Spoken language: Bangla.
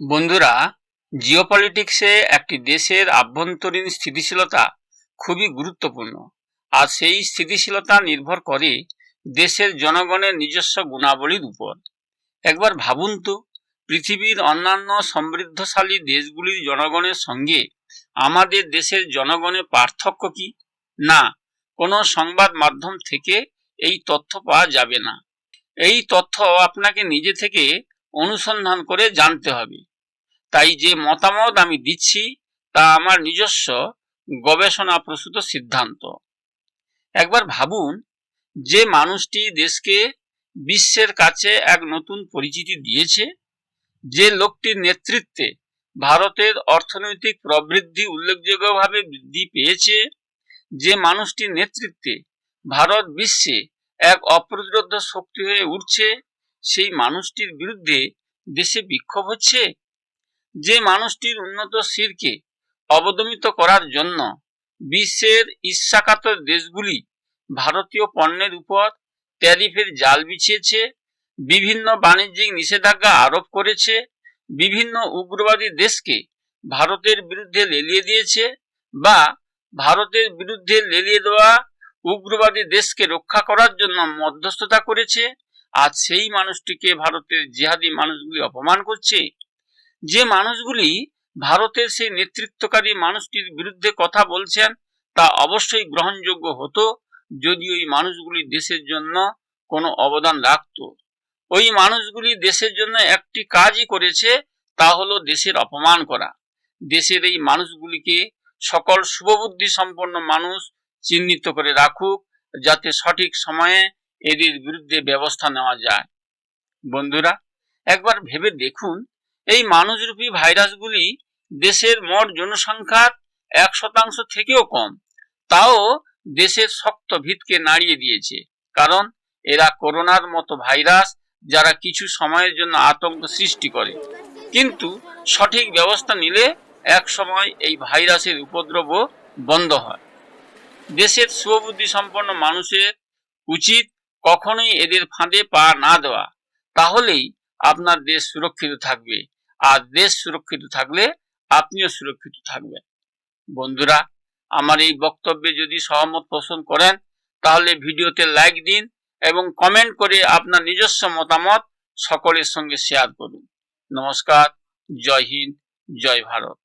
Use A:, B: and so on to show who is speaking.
A: বন্ধুরা, জিওপলিটিক্সে একটি দেশের আভ্যন্তরীণ স্থিতিশীলতা খুবই গুরুত্বপূর্ণ। আর সেই স্থিতিশীলতা নির্ভর করে দেশের জনগণের নিজস্ব গুণাবলীর উপর। একবার ভাবুন তো, পৃথিবীর অন্যান্য সমৃদ্ধশালী দেশগুলির জনগণের সঙ্গে আমাদের দেশের জনগণের পার্থক্য কি? না, কোনো সংবাদ মাধ্যম থেকে এই তথ্য পাওয়া যাবে না। এই তথ্য আপনাকে নিজে থেকে অনুসন্ধান করে জানতে হবে। তাই যে মতামত আমি দিচ্ছি তা আমার নিজস্ব গবেষণা প্রসূত সিদ্ধান্ত। একবার ভাবুন, যে মানুষটি দেশকে বিশ্বের কাছে এক নতুন পরিচিতি দিয়েছে, যে লোকটির নেতৃত্বে ভারতের অর্থনৈতিক প্রবৃদ্ধি উল্লেখযোগ্যভাবে বৃদ্ধি পেয়েছে, যে মানুষটির নেতৃত্বে ভারত বিশ্বে এক অপ্রতিরোধ্য শক্তি হয়ে উঠছে, সেই মানুষটির বিরুদ্ধে দেশে বিক্ষোভ হচ্ছে। যে মানুষটির উন্নত শিরকে অবদমিত করার জন্য বিশ্বের ঈর্ষাকাতর দেশগুলি ভারতীয় পণ্যের উপর ট্যারিফের জাল বিছিয়েছে, বিভিন্ন বাণিজ্যিক নিষেধাজ্ঞা আরোপ করেছে, বিভিন্ন উগ্রবাদী দেশকে ভারতের বিরুদ্ধে লেলিয়ে দিয়েছে, বা ভারতের বিরুদ্ধে লেলিয়ে দেওয়া উগ্রবাদী দেশকে রক্ষা করার জন্য মধ্যস্থতা করেছে, আর সেই মানুষটিকে ভারতের জিহাদি মানুষগুলি অপমান করছে। যে মানুষগুলি ভারতের সেই নেতৃত্বকারী মানুষটির বিরুদ্ধে কথা বলছেন তা অবশ্যই গ্রহণযোগ্য হতো যদি ওই মানুষগুলি দেশের জন্য কোনো অবদান রাখত। ওই মানুষগুলি দেশের জন্য একটি কাজই করেছে, তা হলো দেশের অপমান করা। দেশের এই মানুষগুলিকে সকল শুভবুদ্ধি সম্পন্ন মানুষ চিহ্নিত করে রাখুক, যাতে সঠিক সময়ে এদের বিরুদ্ধে ব্যবস্থা নেওয়া যায়। বন্ধুরা, একবার ভেবে দেখুন, এই মানুষরূপী ভাইরাসগুলি দেশের মোট জনসংখ্যার 1% থেকেও কম, তাও দেশের শক্ত ভিতকে নাড়িয়ে দিয়েছে। কারণ এরা করোনার মতো ভাইরাস, যারা কিছু সময়ের জন্য আতঙ্ক সৃষ্টি করে, কিন্তু সঠিক ব্যবস্থা নিলে এক সময় এই ভাইরাসের উপদ্রব বন্ধ হয়। দেশের শুভবুদ্ধি সম্পন্ন মানুষের উচিত কখনোই এদের ফাঁদে পা না দেওয়া, তাহলেই আপনার দেশ সুরক্ষিত থাকবে, আর দেশ সুরক্ষিত থাকলে আপনিও সুরক্ষিত থাকবেন। বন্ধুরা, আমার এই বক্তব্যে যদি সহমত পোষণ করেন তাহলে ভিডিওতে লাইক দিন এবং কমেন্ট করে আপনার নিজস্ব মতামত সকলের সঙ্গে শেয়ার করুন। নমস্কার, জয় হিন্দ, জয় ভারত।